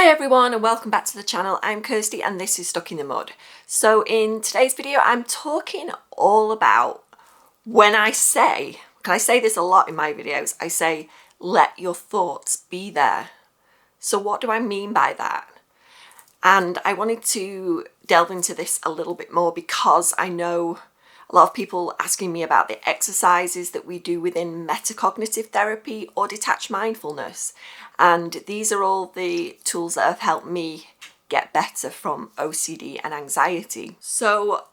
Hi everyone and welcome back to the channel. I'm Kirsty and this is Stuck in the Mud. So in today's video I'm talking all about when I say this a lot in my videos, I say let your thoughts be there. So what do I mean by that? And I wanted to delve into this a little bit more because I know a lot of people asking me about the exercises that we do within metacognitive therapy or detached mindfulness. And these are all the tools that have helped me get better from OCD and anxiety. So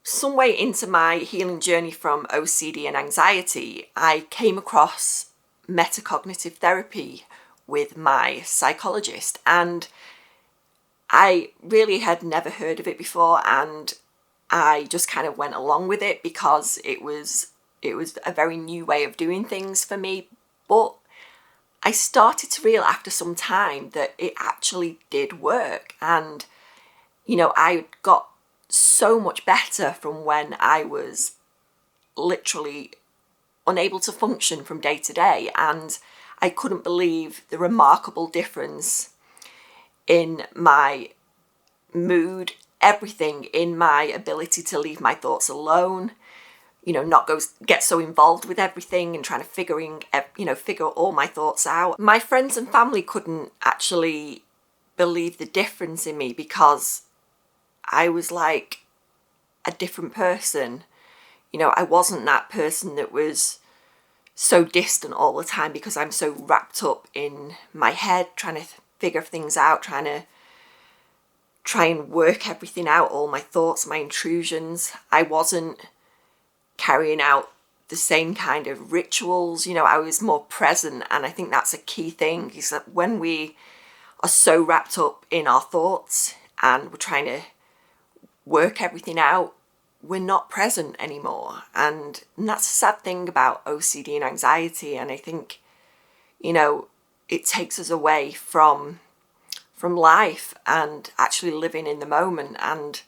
some way into my healing journey from OCD and anxiety, I came across metacognitive therapy with my psychologist, and I really had never heard of it before, and I just kind of went along with it because it was a very new way of doing things for me. But I started to realize after some time that it actually did work, and I got so much better from when I was literally unable to function from day to day, and I couldn't believe the remarkable difference in my mood, everything, in my ability to leave my thoughts alone, not get so involved with everything and trying to figure all my thoughts out. My friends and family couldn't actually believe the difference in me because I was like a different person. I wasn't that person that was so distant all the time because I'm so wrapped up in my head trying to figure things out, trying and work everything out, all my thoughts, my intrusions. I wasn't carrying out the same kind of rituals. I was more present, and I think that's a key thing, is that when we are so wrapped up in our thoughts and we're trying to work everything out, we're not present anymore. And that's a sad thing about OCD and anxiety, and I think it takes us away from life and actually living in the moment, and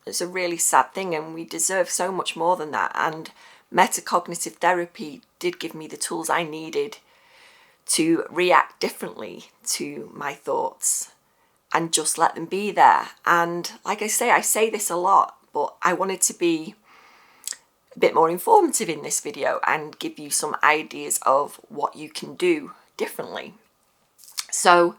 it's a really sad thing, and we deserve so much more than that. And metacognitive therapy did give me the tools I needed to react differently to my thoughts and just let them be there. And like I say this a lot, but I wanted to be a bit more informative in this video and give you some ideas of what you can do differently. So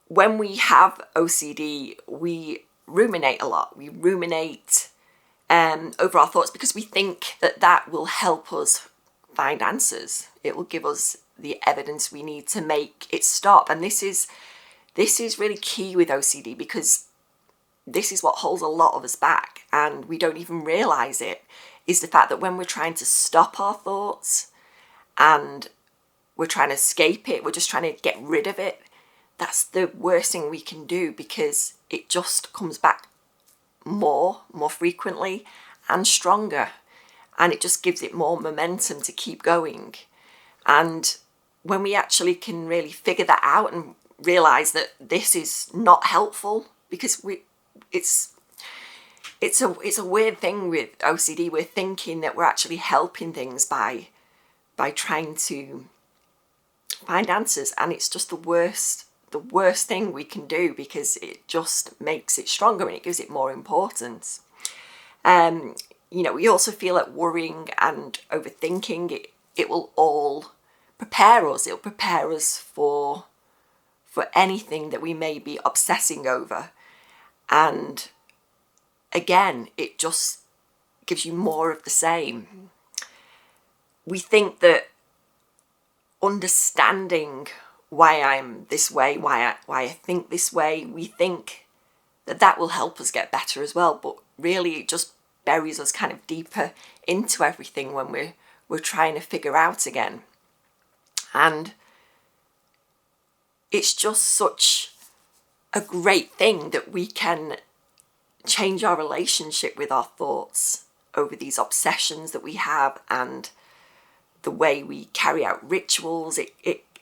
when we have OCD, we ruminate a lot. We ruminate over our thoughts because we think that will help us find answers. It will give us the evidence we need to make it stop. And this is really key with OCD, because this is what holds a lot of us back, and we don't even realize it, is the fact that when we're trying to stop our thoughts and we're trying to escape it, we're just trying to get rid of it, that's the worst thing we can do, because it just comes back more frequently and stronger, and it just gives it more momentum to keep going. And when we actually can really figure that out and realize that this is not helpful, because it's a weird thing with OCD. We're thinking that we're actually helping things by trying to find answers, and it's just the worst thing we can do, because it just makes it stronger and it gives it more importance. We also feel that worrying and overthinking, it will all prepare us. It'll prepare us for anything that we may be obsessing over. And again, it just gives you more of the same. We think that understanding why I'm this way, why I think this way, we think that will help us get better as well. But really, it just buries us kind of deeper into everything when we're trying to figure out again. And it's just such a great thing that we can change our relationship with our thoughts over these obsessions that we have, and the way we carry out rituals.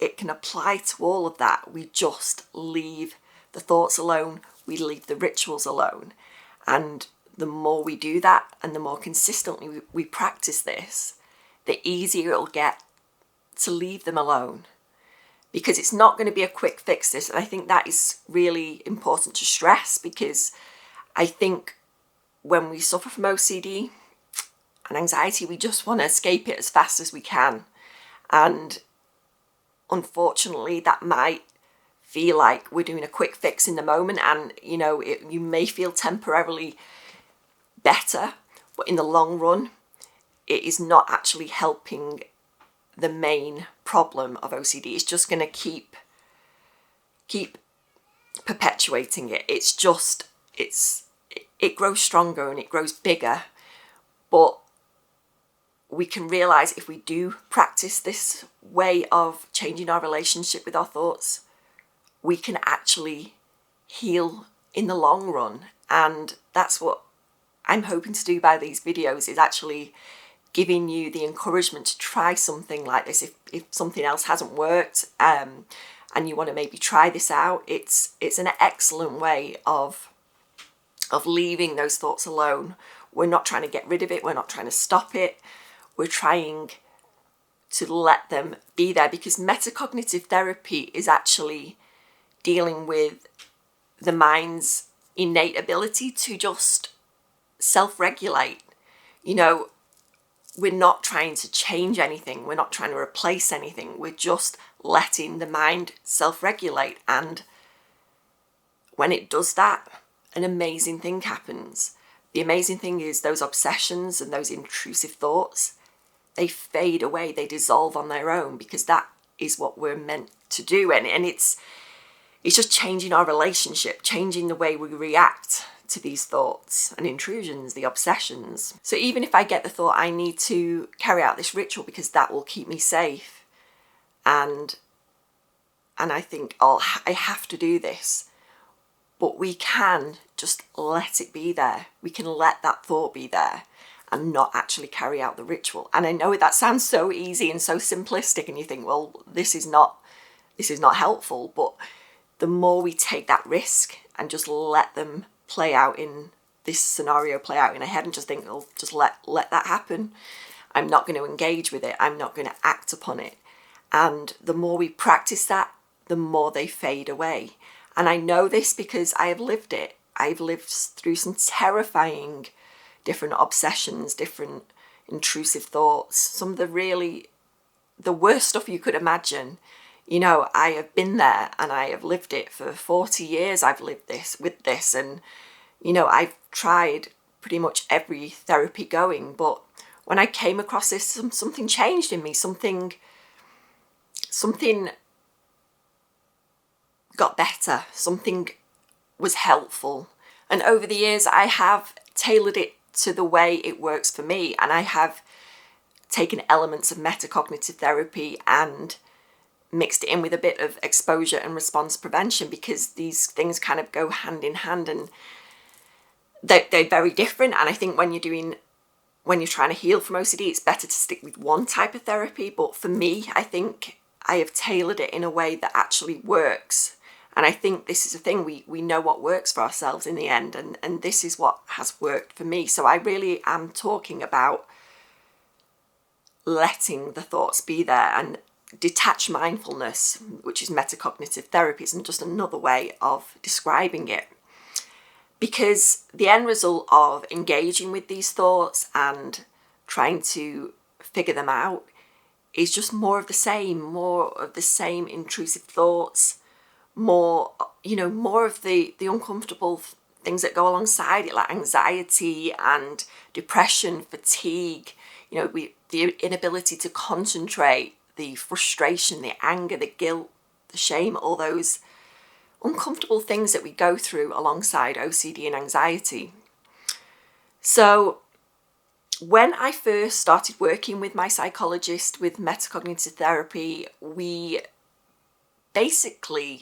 It can apply to all of that. We just leave the thoughts alone. We leave the rituals alone. And the more we do that, and the more consistently we practice this, the easier it'll get to leave them alone. because it's not going to be a quick fix, this. And I think that is really important to stress, because I think when we suffer from OCD and anxiety, we just want to escape it as fast as we can. And unfortunately, that might feel like we're doing a quick fix in the moment, and you may feel temporarily better, but in the long run it is not actually helping the main problem of OCD. It's just going to keep perpetuating it. It grows stronger and it grows bigger. But we can realize, if we do practice this way of changing our relationship with our thoughts, we can actually heal in the long run. And that's what I'm hoping to do by these videos, is actually giving you the encouragement to try something like this. If something else hasn't worked, and you want to maybe try this out, it's an excellent way of leaving those thoughts alone. We're not trying to get rid of it. We're not trying to stop it. We're trying to let them be there, because metacognitive therapy is actually dealing with the mind's innate ability to just self-regulate. We're not trying to change anything. We're not trying to replace anything. We're just letting the mind self-regulate. And when it does that, an amazing thing happens. The amazing thing is, those obsessions and those intrusive thoughts, they fade away, they dissolve on their own, because that is what we're meant to do. And it's just changing our relationship, changing the way we react to these thoughts and intrusions, the obsessions. So even if I get the thought, I need to carry out this ritual because that will keep me safe, and I think, I have to do this, but we can just let it be there. We can let that thought be there and not actually carry out the ritual. And I know that sounds so easy and so simplistic, and you think, well, this is not helpful. But the more we take that risk and just let them play out in this scenario, play out in our head, and just think, well, just let that happen. I'm not going to engage with it. I'm not going to act upon it. And the more we practice that, the more they fade away. And I know this because I have lived it. I've lived through some terrifying different obsessions, different intrusive thoughts, some of the worst stuff you could imagine. I have been there and I have lived it for 40 years. I've lived with this, and I've tried pretty much every therapy going. But when I came across this, something changed in me. Something got better. Something was helpful. And over the years, I have tailored it to the way it works for me. And I have taken elements of metacognitive therapy and mixed it in with a bit of exposure and response prevention, because these things kind of go hand in hand, and they're very different. And I think when you're trying to heal from OCD, it's better to stick with one type of therapy. But for me, I think I have tailored it in a way that actually works. And I think this is a thing, we know what works for ourselves in the end, and this is what has worked for me. So I really am talking about letting the thoughts be there, and detached mindfulness, which is metacognitive therapy, isn't just another way of describing it. Because the end result of engaging with these thoughts and trying to figure them out is just more of the same intrusive thoughts, more of the uncomfortable things that go alongside it, like anxiety and depression, fatigue, the inability to concentrate, the frustration, the anger, the guilt, the shame, all those uncomfortable things that we go through alongside OCD and anxiety. So when I first started working with my psychologist with metacognitive therapy,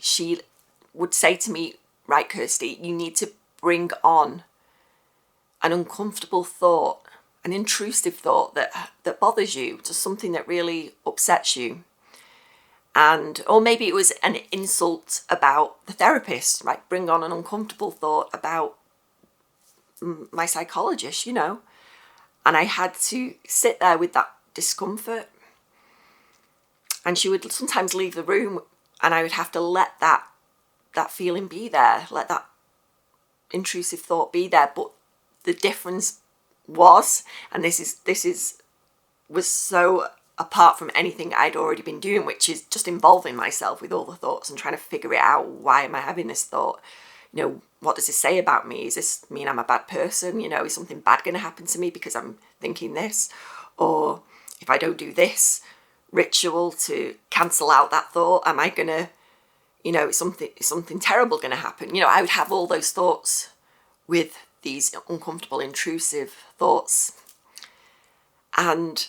she would say to me, right, Kirsty, you need to bring on an uncomfortable thought, an intrusive thought that bothers you, just something that really upsets you. Or maybe it was an insult about the therapist, right? Bring on an uncomfortable thought about my psychologist, And I had to sit there with that discomfort. And she would sometimes leave the room and I would have to let that feeling be there, let that intrusive thought be there. But the difference was, and was so apart from anything I'd already been doing, which is just involving myself with all the thoughts and trying to figure it out. Why am I having this thought? What does this say about me? Does this mean I'm a bad person? Is something bad going to happen to me because I'm thinking this? Or if I don't do this ritual to cancel out that thought, am I going to, is something terrible going to happen? I would have all those thoughts with these uncomfortable, intrusive thoughts. And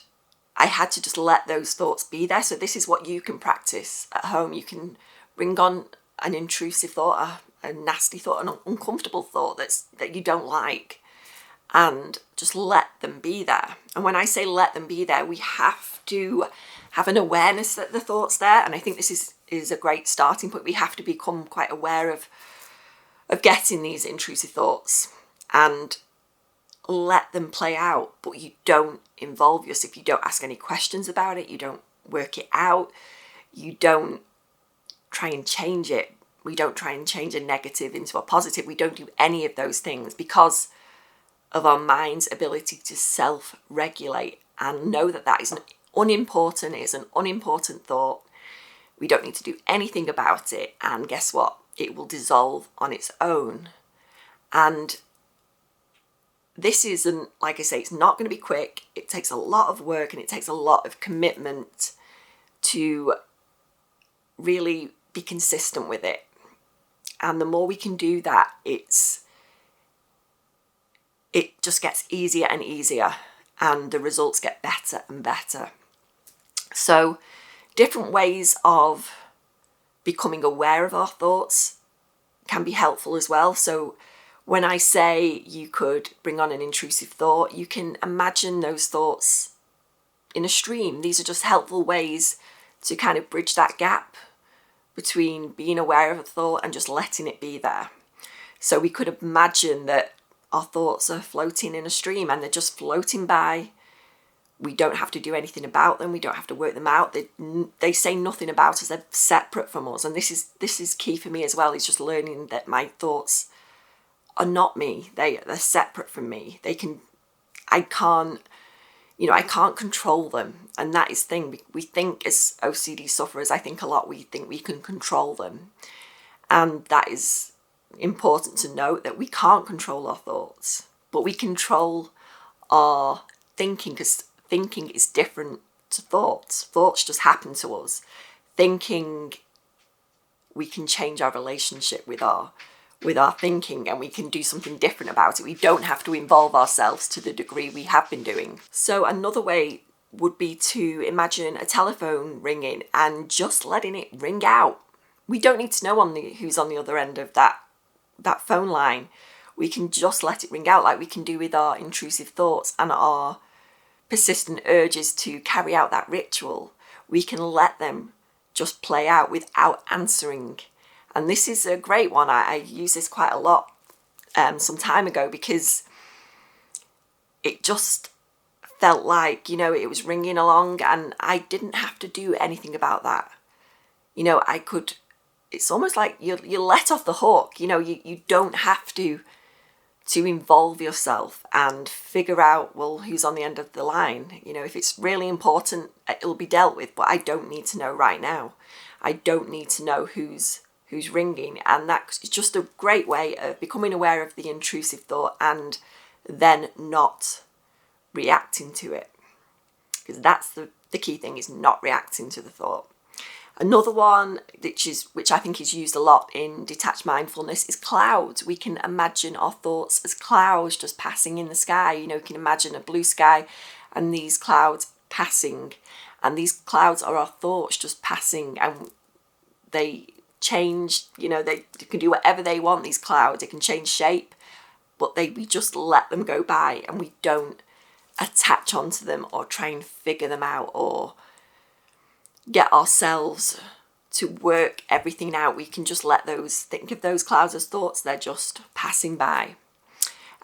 I had to just let those thoughts be there. So this is what you can practice at home. You can bring on an intrusive thought, a nasty thought, an uncomfortable thought that you don't like, and just let them be there. And when I say let them be there, we have to have an awareness that the thought's there. And I think this is a great starting point. We have to become quite aware of getting these intrusive thoughts and let them play out. But you don't involve yourself. You don't ask any questions about it. You don't work it out. You don't try and change it. We don't try and change a negative into a positive. We don't do any of those things because of our mind's ability to self-regulate and know that is unimportant. It is an unimportant thought. We don't need to do anything about it. And guess what? It will dissolve on its own. And this isn't, like I say, it's not going to be quick. It takes a lot of work and it takes a lot of commitment to really be consistent with it. And the more we can do that, it just gets easier and easier, and the results get better and better. So different ways of becoming aware of our thoughts can be helpful as well. So when I say you could bring on an intrusive thought, you can imagine those thoughts in a stream. These are just helpful ways to kind of bridge that gap between being aware of a thought and just letting it be there. So we could imagine that our thoughts are floating in a stream and they're just floating by. We don't have to do anything about them. We don't have to work them out. They say nothing about us. They're separate from us. And this is key for me as well, is just learning that my thoughts are not me. They're separate from me. I can't control them. And that is the thing. We think as OCD sufferers, I think a lot, we think we can control them. And that is important to note, that we can't control our thoughts, but we control our thinking, because thinking is different to thoughts. Thoughts just happen to us. Thinking, we can change our relationship with our thinking, and we can do something different about it. We don't have to involve ourselves to the degree we have been doing. So another way would be to imagine a telephone ringing and just letting it ring out. We don't need to know who's on the other end of that phone line. We can just let it ring out, like we can do with our intrusive thoughts and our persistent urges to carry out that ritual. We can let them just play out without answering. And this is a great one. I used this quite a lot some time ago, because it just felt like, it was ringing along and I didn't have to do anything about that. It's almost like you're let off the hook. You don't have to involve yourself and figure out, well, who's on the end of the line. If it's really important, it'll be dealt with, but I don't need to know right now. I don't need to know who's ringing. And that's just a great way of becoming aware of the intrusive thought and then not reacting to it. Because that's the key thing, is not reacting to the thought. Another one, which I think is used a lot in detached mindfulness, is clouds. We can imagine our thoughts as clouds just passing in the sky. You can imagine a blue sky and these clouds passing. And these clouds are our thoughts just passing, and they change, they can do whatever they want, these clouds. They can change shape, but we just let them go by, and we don't attach onto them or try and figure them out or get ourselves to work everything out. We can just think of those clouds as thoughts. They're just passing by.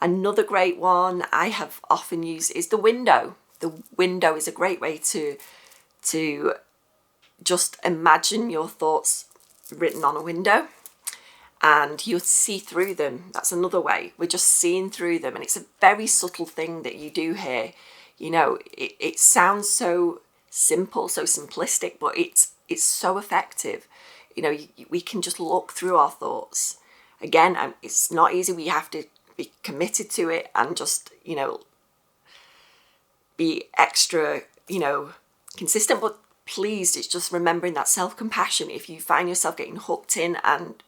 Another great one I have often used is the window. The window is a great way to just imagine your thoughts written on a window, and you'll see through them. That's another way. We're just seeing through them, and it's a very subtle thing that you do here. You know, it sounds so simple, so simplistic, but it's so effective. You know, we can just look through our thoughts. Again, it's not easy. We have to be committed to it and just, you know, be extra, you know, consistent. But please, it's just remembering that self-compassion. If you find yourself getting hooked in and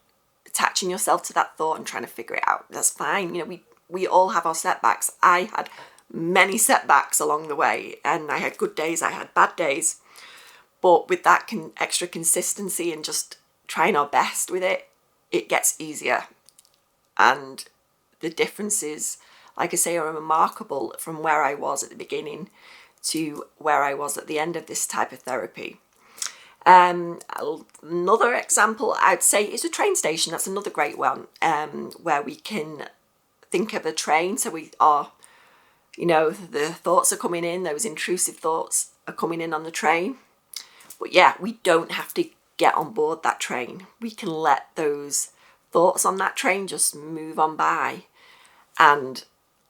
attaching yourself to that thought and trying to figure it out, that's fine. You know, we all have our setbacks. I had many setbacks along the way, and I had good days, I had bad days. But with that extra consistency and just trying our best with it, it gets easier. And the differences, like I say, are remarkable from where I was at the beginning to where I was at the end of this type of therapy. Another example I'd say is a train station. That's another great one, where we can think of a train. So we are, you know, the thoughts are coming in, those intrusive thoughts are coming in on the train. But yeah, we don't have to get on board that train. We can let those thoughts on that train just move on by and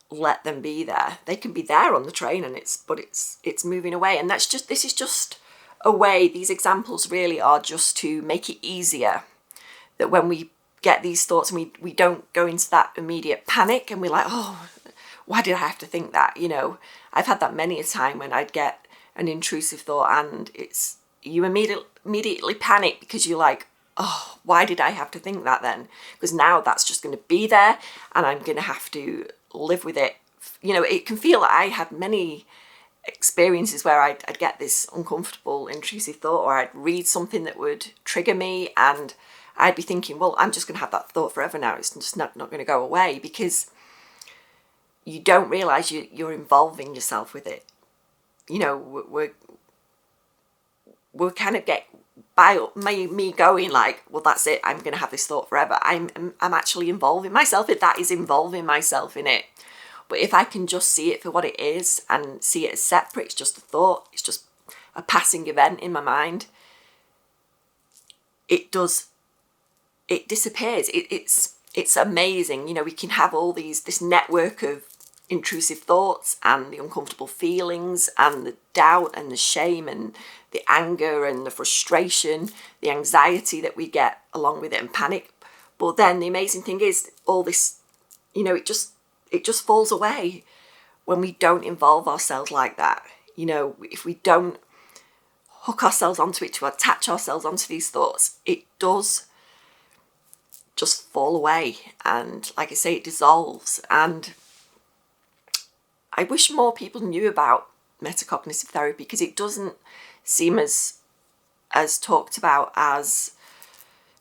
let them be there. They can be there on the train, and it's moving away. And this is just a way. These examples really are just to make it easier, that when we get these thoughts and we don't go into that immediate panic and we're like, oh, why did I have to think that? You know, I've had that many a time when I'd get an intrusive thought and you immediately panic because you're like, oh, why did I have to think that then? Because now that's just going to be there and I'm going to have to live with it. You know, it can feel like I had many experiences where I'd get this uncomfortable, intrusive thought, or I'd read something that would trigger me and I'd be thinking, well, I'm just going to have that thought forever now. It's just not going to go away, because you don't realise you're involving yourself with it. You know, we're kind of get by me going like, well, that's it, I'm going to have this thought forever. I'm actually involving myself. That is involving myself in it. But if I can just see it for what it is and see it as separate, it's just a thought, it's just a passing event in my mind, it disappears. It's amazing. You know, we can have all this network of intrusive thoughts and the uncomfortable feelings and the doubt and the shame and the anger and the frustration, the anxiety that we get along with it, and panic. But then the amazing thing is all this, you know, it just falls away when we don't involve ourselves like that. You know, if we don't hook ourselves onto it, to attach ourselves onto these thoughts, it does just fall away. And like I say, it dissolves. And I wish more people knew about metacognitive therapy, because it doesn't seem as talked about as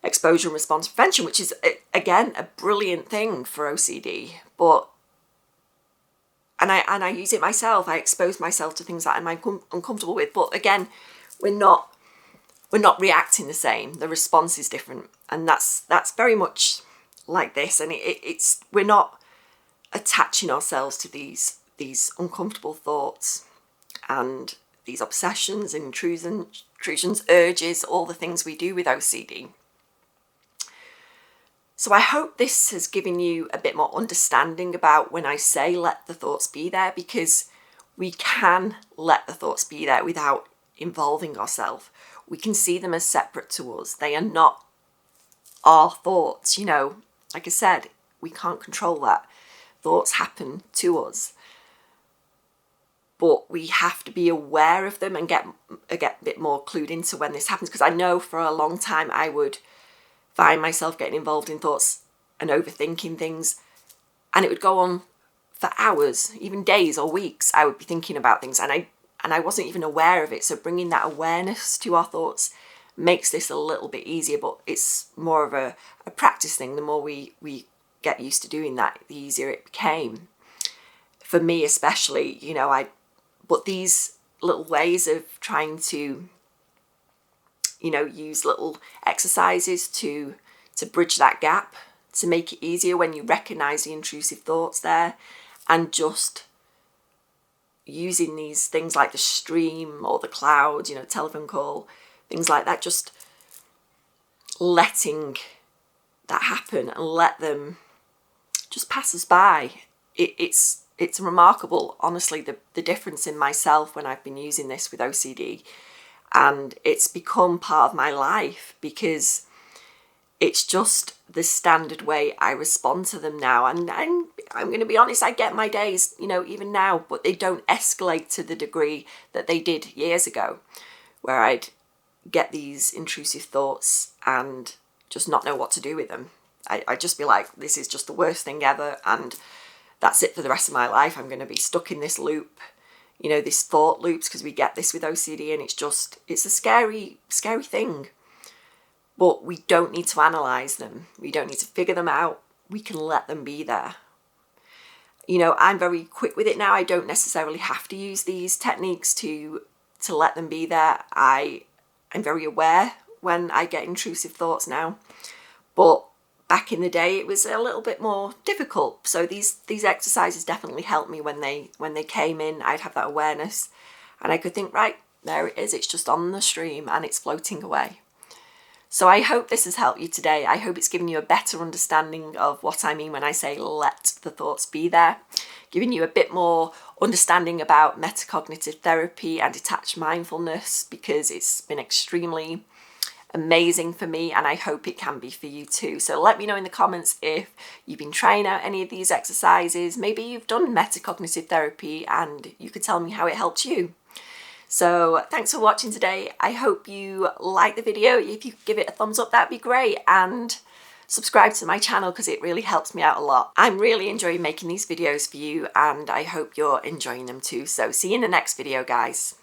exposure and response prevention, which is, again, a brilliant thing for OCD. But and I use it myself. I expose myself to things that I'm uncomfortable with. But again, we're not reacting the same. The response is different, and that's very much like this. And it's we're not attaching ourselves to these uncomfortable thoughts and these obsessions, intrusions, urges, all the things we do with OCD. So I hope this has given you a bit more understanding about when I say let the thoughts be there, because we can let the thoughts be there without involving ourselves. We can see them as separate to us. They are not our thoughts. You know, like I said, we can't control that. Thoughts happen to us. But we have to be aware of them and get a bit more clued into when this happens. Because I know for a long time I would find myself getting involved in thoughts and overthinking things, and it would go on for hours, even days or weeks. I would be thinking about things and I wasn't even aware of it. So bringing that awareness to our thoughts makes this a little bit easier, but it's more of a practice thing. The more we get used to doing that, the easier it became. For me especially, you know, but these little ways of trying to, you know, use little exercises to bridge that gap, to make it easier when you recognise the intrusive thoughts there, and just using these things like the stream or the cloud, you know, telephone call, things like that, just letting that happen and let them just pass us by. It's remarkable, honestly, the difference in myself when I've been using this with OCD, and it's become part of my life because it's just the standard way I respond to them now. And I'm going to be honest, I get my days, even now, but they don't escalate to the degree that they did years ago, where I'd get these intrusive thoughts and just not know what to do with them. I'd just be like, this is just the worst thing ever, and that's it for the rest of my life. I'm going to be stuck in this loop, this thought loops, because we get this with OCD, and it's a scary, scary thing. But we don't need to analyze them. We don't need to figure them out. We can let them be there. I'm very quick with it now. I don't necessarily have to use these techniques to let them be there. I'm very aware when I get intrusive thoughts now. But back in the day, it was a little bit more difficult. So these exercises definitely helped me when they came in. I'd have that awareness, and I could think, right, there it is. It's just on the stream and it's floating away. So I hope this has helped you today. I hope it's given you a better understanding of what I mean when I say let the thoughts be there, giving you a bit more understanding about metacognitive therapy and detached mindfulness, because it's been extremely amazing for me, and I hope it can be for you too. So let me know in the comments if you've been trying out any of these exercises. Maybe you've done metacognitive therapy and you could tell me how it helped you. So thanks for watching today. I hope you like the video. If you could give it a thumbs up, that'd be great, and subscribe to my channel because it really helps me out a lot. I'm really enjoying making these videos for you, and I hope you're enjoying them too. So see you in the next video, guys.